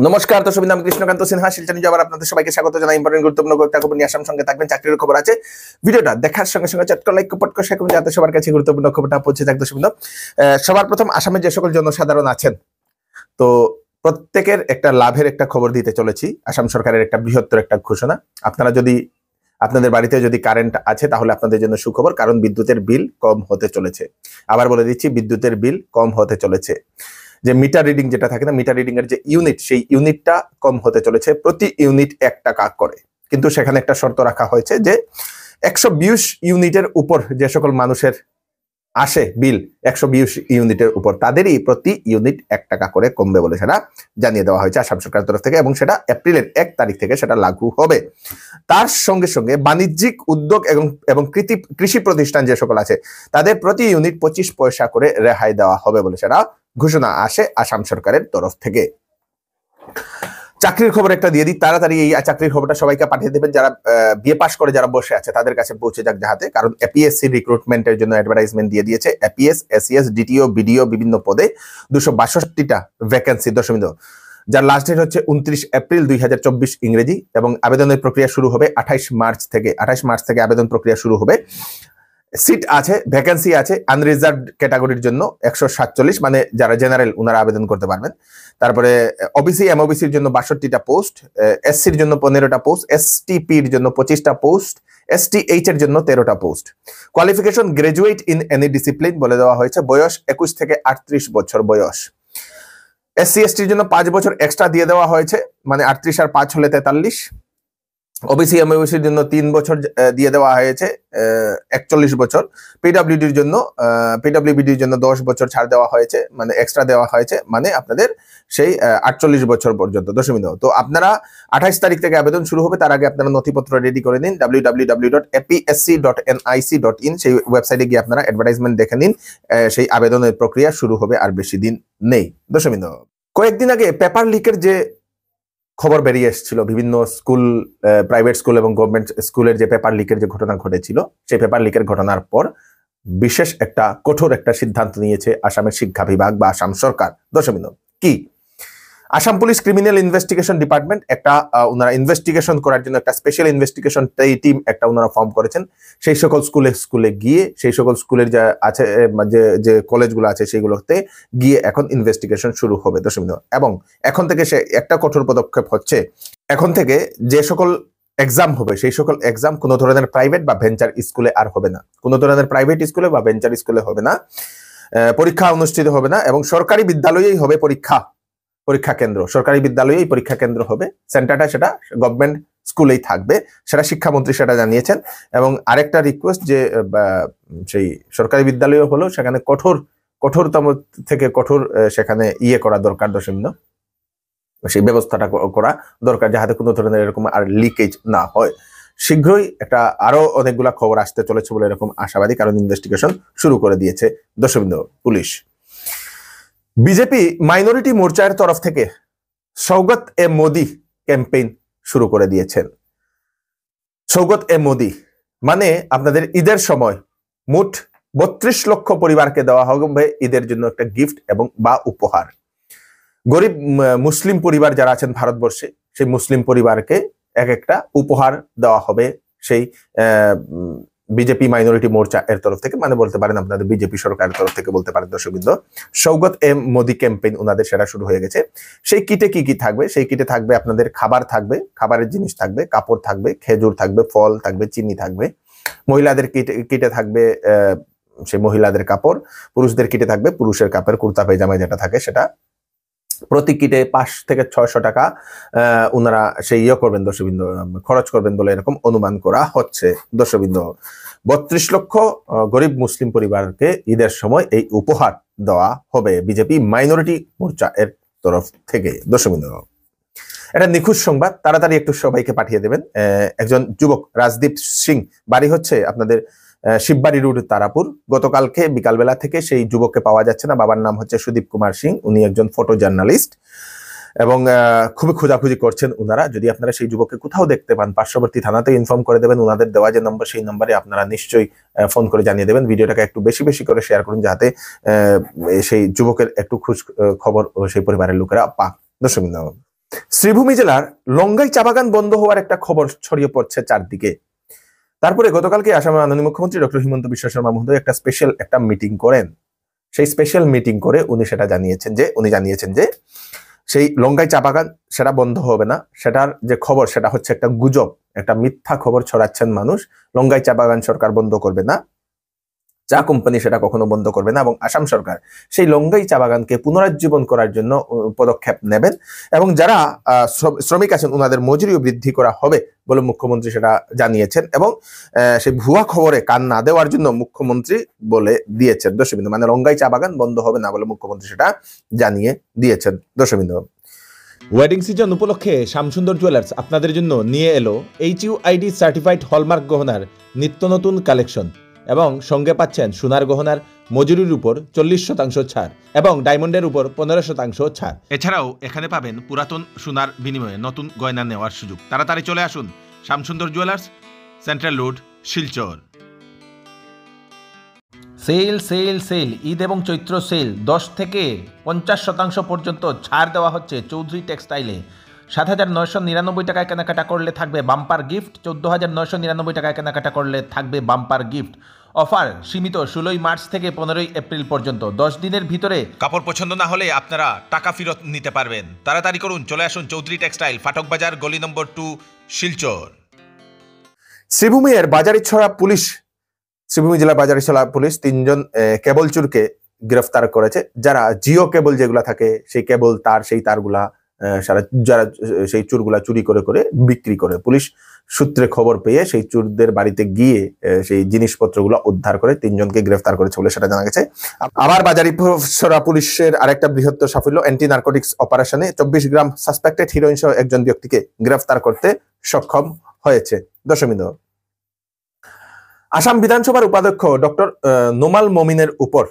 নমস্কার দর্শক, আমি কৃষ্ণকান্ত সিনহা শিলচর নিউজে আবার আপনাদের সবাইকে স্বাগত জানাই। ইম্পর্টেন্ট গুরুত্বপূর্ণ কয়েকটা খবর নিয়ে আসাম সঙ্গে থাকবেন। চাকরির খবর আছে, ভিডিওটা দেখার সঙ্গে সঙ্গে চটকা লাইক কপট করে শেয়ার করুন যাতে সবার কাছে গুরুত্বপূর্ণ খবরটা পৌঁছে যায়। দর্শক সবার প্রথম আসামের যে সকল জনসাধারণ আছেন, তো প্রত্যেকের একটা লাভের একটা খবর দিতে চলেছি। আসাম সরকারের একটা বৃহত্তর একটা ঘোষণা। আপনারা যদি আপনাদের বাড়িতে যদি কারেন্ট আছে তাহলে আপনাদের জন্য সুখবর, কারণ বিদ্যুতের বিল কম হতে চলেছে। আবার বলে দিচ্ছি, বিদ্যুতের বিল কম হতে চলেছে। যে মিটার রিডিং যেটা থাকে না, মিটার রিডিং এর যে ইউনিট, সেই ইউনিটটা কম হতে চলেছে। প্রতি ইউনিট 1 টাকা করে, কিন্তু সেখানে একটা শর্ত রাখা হয়েছে যে 120 ইউনিটের উপর যে সকল মানুষের আসে বিল 120 ইউনিটের উপর, তাদেরই প্রতি ইউনিট 1 টাকা করে কমবে বলে সেটা জানিয়ে দেওয়া হয়েছে আসাম সরকারের তরফ থেকে, এবং সেটা এপ্রিলের 1 তারিখ থেকে সেটা লাগু হবে। তার সঙ্গে সঙ্গে বাণিজ্যিক উদ্যোগ এবং কৃষি প্রতিষ্ঠান যে সকল আছে তাদের প্রতি ইউনিট 25 পয়সা করে রেহাই দেওয়া হবে বলে সেটা ঘোষণা আসে আসাম সরকারের তরফ থেকে। চাকরির খবর একটা দিয়ে দিই তাড়াতাড়ি। এই চাকরির খবরটা সবাইকে পাঠিয়ে দেবেন, যারা বিএ পাস করে যারা বসে আছে তাদের কাছে পৌঁছে যাক যাহাতে, কারণ এপিএসসি রিক্রুটমেন্টের জন্য অ্যাডভার্টাইজমেন্ট দিয়ে দিয়েছে। এপিএস, এসিএস, ডিটিও, বিডিও বিভিন্ন পদে 262টা ভ্যাকেন্সি। দশমিক যার লাস্ট ডেট হচ্ছে 29 এপ্রিল 2024 ইংরেজি, এবং আবেদনের প্রক্রিয়া শুরু হবে 28 মার্চ থেকে আবেদন প্রক্রিয়া শুরু হবে। সিট আছে, ভ্যাকেন্সি আছে আনরিজার্ভড ক্যাটাগরির জন্য 147, মানে যারা জেনারেল ওনারা আবেদন করতে পারবেন। তারপরে ওবিসি এমওবিসির জন্য 62টা পোস্ট, এসসির জন্য 15টা পোস্ট, এসটিপির জন্য 25টা পোস্ট, এসটিএইচ এর জন্য 13টা post. Qualification graduate in any discipline বলে দেওয়া হয়েছে। বয়স 21 থেকে 38 বছর বয়স। এসসি এসটির জন্য 5 বছর এক্সট্রা দিয়ে দেওয়া হয়েছে, মানে 38 আর 5 হলে 43। ওবিসি এমওবিসির জন্য 3 বছর দিয়ে দেওয়া হয়েছে, 41 বছর। পিডব্লিউডির জন্য 10 বছর ছাড় দেওয়া হয়েছে, মানে এক্সট্রা দেওয়া হয়েছে, মানে আপনাদের সেই 48 বছর পর্যন্ত। দশমিক। তো আপনারা 28 তারিখ থেকে আবেদন শুরু হবে, তার আগে আপনারা নথিপত্র রেডি করে নিন। www.apsc.nic.in সেই ওয়েবসাইটে গিয়ে আপনারা অ্যাডভার্টাইজমেন্ট দেখে নিন। সেই আবেদনের প্রক্রিয়া শুরু হবে, আর বেশি দিন নেই। দশমিক। কয়েকদিন আগে পেপার লিকের যে খবর বেরিয়ে এসেছিল, বিভিন্ন স্কুল, প্রাইভেট স্কুল এবং গভর্নমেন্ট স্কুলের যে পেপার লিকের যে ঘটনা ঘটেছিল, সেই পেপার লিকের ঘটনার পর বিশেষ একটা কঠোর একটা সিদ্ধান্ত নিয়েছে আসামের শিক্ষা বিভাগ বা আসাম সরকার। দশমিক। কি? Assam police criminal investigation department একটা ওনারা ইনভেস্টিগেশন করার জন্য একটা স্পেশাল ইনভেস্টিগেশন টিম একটা ওনারা ফর্ম করেছেন। সেই সকল স্কুলে গিয়ে, সেই সকল স্কুলের যা আছে যে কলেজগুলো আছে সেগুলোতে গিয়ে এখন ইনভেস্টিগেশন শুরু হবে। দশমিক। এবং এখন থেকে সে একটা কঠোর পদক্ষেপ হচ্ছে, এখন থেকে যে সকল এক্সাম হবে সেই সকল এক্সাম কোনো ধরনের প্রাইভেট বা ভেঞ্চার স্কুলে আর হবে না। কোনো ধরনের প্রাইভেট স্কুলে বা ভেঞ্চার স্কুলে হবে না, পরীক্ষা অনুষ্ঠিত হবে না, এবং সরকারি বিদ্যালয়েই হবে পরীক্ষা কেন্দ্র। সরকারি বিদ্যালয়েই পরীক্ষা কেন্দ্র হবে। সেন্টারটা সেটা গভর্নমেন্ট স্কুলেই থাকবে, সেটা শিক্ষামন্ত্রী সেটা জানিয়েছেন। এবং আরেকটা রিকোয়েস্ট যে সেই সরকারি বিদ্যালয় হলো সেখানে কঠোরতম থেকে কঠোর সেখানে করা দরকার। দশমিক। সেই ব্যবস্থাটা করা দরকার যাহাতে কোনো ধরনের এরকম আর লিকেজ না হয়। শীঘ্রই একটা আরো অনেকগুলা খবর আসতে চলেছে বলে এরকম আশাবাদী, কারণ ইনভেস্টিগেশন শুরু করে দিয়েছে দশমিক পুলিশ। বিজেপি মাইনরিটি মোর্চার তরফ থেকে সৌগত এ মোদি ক্যাম্পেইন শুরু করে দিয়েছেন। সৌগত এ মোদি মানে আপনাদের ঈদের সময় মোট 32 লক্ষ পরিবারকে দেওয়া হবে ঈদের জন্য একটা গিফট এবং বা উপহার। গরিব মুসলিম পরিবার যারা আছেন ভারতবর্ষে, সেই মুসলিম পরিবারকে একটা উপহার দেওয়া হবে সেই বিজেপি মাইনরিটি মোর্চা এর তরফ থেকে, মানে বলতে পারেন আপনাদের বিজেপি সরকারের তরফ থেকে বলতে পারেন। দর্শকবৃন্দ, সৌগত এম মোদি ক্যাম্পেইন ওনাদের সেটা শুরু হয়ে গেছে। সেই কিটে কি থাকবে? সেই কিটে থাকবে আপনাদের খাবার থাকবে, খাবারের জিনিস থাকবে, কাপড় থাকবে, খেজুর থাকবে, ফল থাকবে, চিনি থাকবে। মহিলাদের কিটে থাকবে সেই মহিলাদের কাপড়, পুরুষদের কিটে থাকবে পুরুষের কাপড়, কুর্তা পায়জামা যেটা থাকে সেটা। প্রতি কিটে 5 থেকে 600 টাকা ওনারা সেই করবেন দর্শকবৃন্দ, খরচ করবেন বলে এরকম অনুমান করা হচ্ছে। দর্শকবৃন্দ, 32 লক্ষ গরিব মুসলিম পরিবারকে ঈদের সময় এই উপহার দেওয়া হবে বিজেপি মাইনরিটি মোর্চা এর তরফ থেকে। দর্শকবৃন্দ, এটা নিখুঁত সংবাদ, তাড়াতাড়ি একটু সবাইকে পাঠিয়ে দেবেন। একজন যুবক রাজদীপ সিং, বাড়ি হচ্ছে আপনাদের শিববাড়ি রোড তারাপুর। গতকালকে বিকালবেলা থেকে সেই যুবককে পাওয়া যাচ্ছে না। বাবার নাম হচ্ছে সুদীপ কুমার সিং, উনি একজন ফটো জার্নালিস্ট, এবং খুবই খোঁজাখুঁজি করছেন ওনারা। যদি আপনারা সেই যুবককে কোথাও দেখতে পান, পার্শ্ববর্তী থানাতে ইনফর্ম করে দেবেন। ওনাদের দেওয়া যে নম্বর, সেই নম্বরে আপনারা নিশ্চয়ই ফোন করে জানিয়ে দেবেন। ভিডিওটাকে একটু বেশি বেশি করে শেয়ার করুন যাতে সেই যুবকের একটু খোঁজ খবর সেই পরিবারের লোকেরা পাক। দর্শক শ্রীভূমি জেলার লঙ্গাই চা বাগান বন্ধ হওয়ার একটা খবর ছড়িয়ে পড়ছে চারদিকে। তারপরে গতকালকে আসামের মাননীয় মুখ্যমন্ত্রী ডক্টর হিমন্ত বিশ্ব শর্মা মহোদয় একটা স্পেশাল একটা মিটিং করেন। সেই স্পেশাল মিটিং করে উনি জানিয়েছেন যে সেই লঙ্গাই চা বাগান সেটা বন্ধ হবে না, সেটার যে খবর সেটা হচ্ছে একটা গুজব, একটা মিথ্যা খবর ছড়াচ্ছেন মানুষ। লঙ্গাই চা বাগান সরকার বন্ধ করবে না, চা কোম্পানি সেটা কখনো বন্ধ করবে না, এবং আসাম সরকার সেই লঙ্গাই চা বাগানকে পুনরুজ্জীবন করার জন্য পদক্ষেপ নেবেন, এবং যারা শ্রমিক আছেন ওনাদের মজুরিও বৃদ্ধি করা হবে বলে মুখ্যমন্ত্রী সেটা জানিয়েছেন। এবং সেই ভুয়া খবরে কান না দেওয়ার জন্য মুখ্যমন্ত্রী বলে দিয়েছেন দর্শকবৃন্দ, মানে লঙ্গাই চা বাগান বন্ধ হবে না বলে মুখ্যমন্ত্রী সেটা জানিয়ে দিয়েছেন দর্শকবৃন্দ। ওয়েডিং সিজন উপলক্ষে শ্যামসুন্দর জুয়েলার্স আপনাদের জন্য নিয়ে এলো HUID সার্টিফাইড হলমার্ক গহনার নিত্য নতুন কালেকশন, এবং সঙ্গে পাচ্ছেন সোনার গহনার মজুরির উপর 40% ছাড় এবং ডায়মন্ডের উপর 15% ছাড়। এছাড়াও এখানে পাবেন পুরাতন সোনার বিনিময়ে নতুন গয়না নেওয়ার সুযোগ। তাড়াতাড়ি চলে আসুন Shyamsundar jewellers, central road, Silchar. Sale sale sale Eid এবং চৈত্র সেল 10 থেকে 50% পর্যন্ত ছাড় দেওয়া হচ্ছে চৌধুরী টেক্সটাইলে। 7,999 টাকায় কেনাকাটা করলে থাকবে বাম্পার গিফট, 14,999 টাকায় কেনাকাটা করলে থাকবে বাম্পার গিফট। অফার সীমিত 16 মার্চ থেকে 15 এপ্রিল পর্যন্ত। 10 দিনের ভিতরে কাপড় পছন্দ না হলে আপনারা টাকা ফেরত নিতে পারবেন। তাড়াতাড়ি করুন, চলে আসুন চৌধুরী টেক্সটাইল, ফাটক বাজার, গলি নম্বর 2, শিলচর। শ্রীভূমি জেলার বাজারিছড়া পুলিশ 3 জন কেবল চোরকে গ্রেফতার করেছে, যারা জিও কেবল যেগুলা থাকে সেই কেবল তার, সেই তারগুলা যারা সেই চোরগুলা চুরি করে করে বিক্রি করে। পুলিশ সূত্রে খবর পেয়ে সেই চোরদের বাড়িতে গিয়ে সেই জিনিসপত্রগুলো উদ্ধার করে 3 জনকে গ্রেফতার করেছে বলে সেটা জানা গেছে। আবার বাজারিছড়া পুলিশের আরেকটা বৃহত্তর সাফল্য, অ্যান্টি নার্কোটিক্স অপারেশনে 24 গ্রাম সাসপেক্টেড হিরোইন সহ একজন ব্যক্তিকে গ্রেফতার করতে সক্ষম হয়েছে দর্শকবৃন্দ। আসাম বিধানসভার উপাধ্যক্ষ ডক্টর নোমাল মমিনের উপর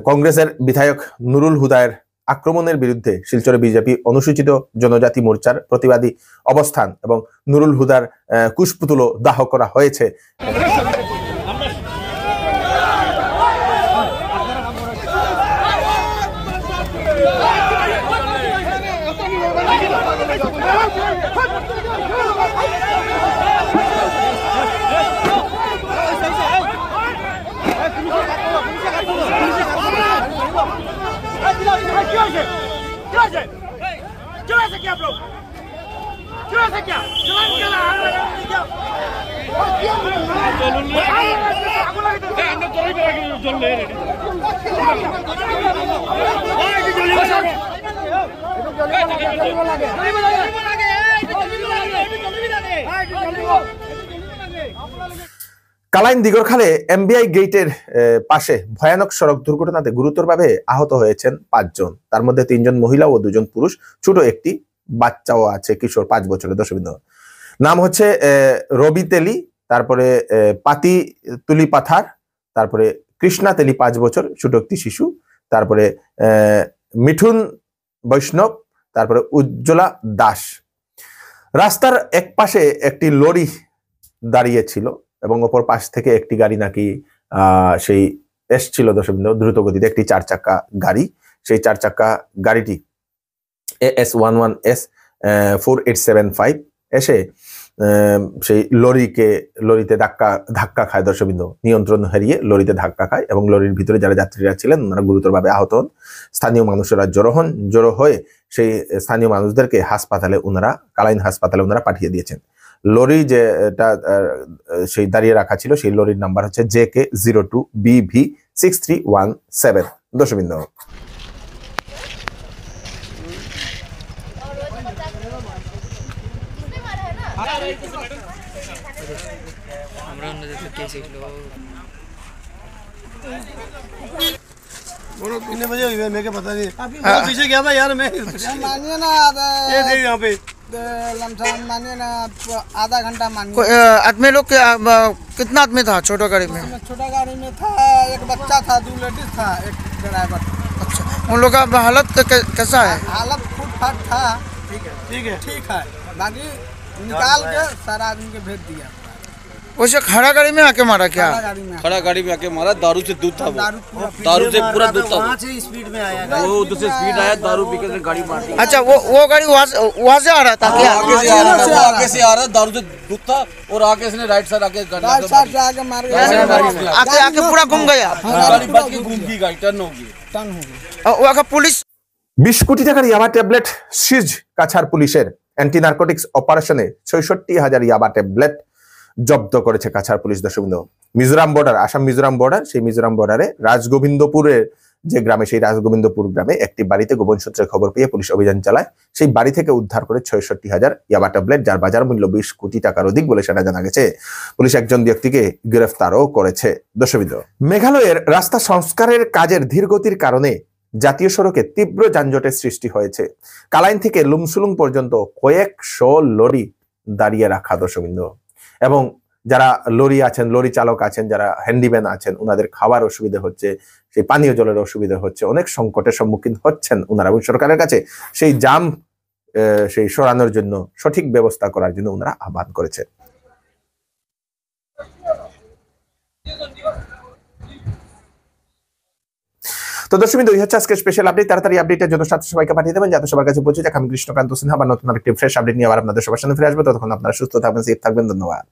কংগ্রেসের বিধায়ক নুরুল হুদায়ের আক্রমণের বিরুদ্ধে শিলচরে বিজেপি অনুসূচিত জনজাতি মোর্চার প্রতিবাদী অবস্থান এবং নুরুল হুদার কুশপুতুলও দাহ করা হয়েছে। কালাইন দিগরখালে MBI গেটের পাশে ভয়ানক সড়ক দুর্ঘটনাতে গুরুতরভাবে আহত হয়েছেন 5 জন, তার মধ্যে 3 জন মহিলা ও 2 জন পুরুষ, ছোট একটি বাচ্চাও আছে, কিশোর 5 বছরের দর্শকবৃন্দ। নাম হচ্ছে রবি তেলি, তারপরে পাতি তুলি পাথার, তারপরে কৃষ্ণা তেলি 5 বছর, ছোট একটি শিশু, তারপরে মিঠুন বৈষ্ণব, তারপরে উজ্জ্বলা দাস। রাস্তার এক পাশে একটি লরি দাঁড়িয়ে ছিল এবং অপর পাশ থেকে একটি গাড়ি নাকি সেই এসছিল দর্শকবৃন্দ দ্রুত গতিতে, একটি 4 চাকা গাড়ি। সেই 4 চাকা গাড়িটি AS11S 4875 এসে সেই লরিতে ধাক্কা খায় দর্শকবৃন্দ, নিয়ন্ত্রণ হারিয়ে লরিতে ধাক্কা খায় এবং লরির ভিতরে যারা যাত্রীরা ছিলেন ওনারা গুরুতরভাবে আহত হন। স্থানীয় মানুষেরা জড়ো হয়ে সেই স্থানীয় মানুষদেরকে কালাইন হাসপাতালে ওনারা পাঠিয়ে দিয়েছেন। লরি যেটা সেই দাঁড়িয়ে রাখা ছিল সেই লরির নাম্বার হচ্ছে JK02BV6317 দর্শকবৃন্দ। कितने बजे हुई मेरे को पता नहीं, पीछे गया था यार मैं। मानिए ना ये थे यहाँ पे लमसम, मानिए ना आधा घंटा मानिए। आदमी लोग कितना आदमी था छोटा गाड़ी में? छोटा गाड़ी में था एक बच्चा था, 2 लेडीज था, एक ड्राइवर। अच्छा, उन लोग का हालत कैसा है? हालत फूट-फाट था, ठीक है, ठीक है, बाकी निकाल के सारा आदमी के भेज दिया। वैसे खड़ा गाड़ी में आके मारा क्या? खड़ा गाड़ी में आके मारा, दारू से दूध था वो, दारू से पूरा दूध था, वहाँ से स्पीड में आया, वो उधर से स्पीड आया, दारू पी के गाड़ी मार दी। अच्छा वो गाड़ी वहाँ से आ रहा था क्या? आगे से आ रहा था, आगे से आ रहा, दारू से दूध था और आगे इसने राइट साइड आके आके पूरा घूम गया, गाड़ी बच के घूम गई, गाड़ी टर्न होगी। पुलिस 20 কোটি টাকার ইয়াবা ট্যাবলেট সিজ কাছাড় পুলিশের অ্যান্টি নার্কোটিক্স অপারেশনে 66,000 ইয়াবা ট্যাবলেট জব্দ করেছে কাছাড় পুলিশ। দর্শকবৃন্দ, মিজোরাম বর্ডার, আসাম মিজোরাম বর্ডার, সেই মিজোরাম বর্ডারে রাজগোবিন্দপুরের যে গ্রামে, সেই রাজগোবিন্দপুর গ্রামে একটি বাড়িতে গোপন সূত্রে খবর পেয়ে পুলিশ অভিযান চালায়। সেই বাড়ি থেকে উদ্ধার করে 66,000 ইয়াবা ট্যাবলেট, যার বাজার মূল্য 20 কোটি টাকার অধিক বলে সেটা জানা গেছে। পুলিশ একজন ব্যক্তিকে গ্রেফতারও করেছে। দর্শকবৃন্দ, মেঘালয়ের রাস্তা সংস্কারের কাজের ধীরগতির কারণে জাতীয় সড়কে তীব্র যানজটের সৃষ্টি হয়েছে। কালাইন থেকে লুমসুলুং পর্যন্ত কয়েকশো লরি দাঁড়িয়ে রাখা। দর্শকবৃন্দ, এবং যারা লরি আছেন, লরি চালক আছেন, যারা হ্যান্ডিম্যান আছেন, ওনাদের খাবার অসুবিধা হচ্ছে, সেই পানীয় জলের অসুবিধা হচ্ছে, অনেক সংকটের সম্মুখীন হচ্ছেন ওনারা। এবং সরকারের কাছে সেই জাম সেই সরানোর জন্য, সঠিক ব্যবস্থা করার জন্য ওনারা আহ্বান করেছে। তো দর্শকবৃন্দ, এই হচ্ছে আজকে স্পেশাল আপডেট। তাড়াতাড়ি আপডেটের জন্য সাথে সবাইকে পাঠিয়ে দেবেন যাতে সবার কাছে পৌঁছে যাক। আমি কৃষ্ণকান্ত সিনহা আবার নতুন আরেকটি ফ্রেশ আপডেট নিয়ে আবার আপনাদের সবার সামনে ফিরে আসবো। ততক্ষণ আপনারা সুস্থ থাকবেন, সেফ থাকবেন। ধন্যবাদ।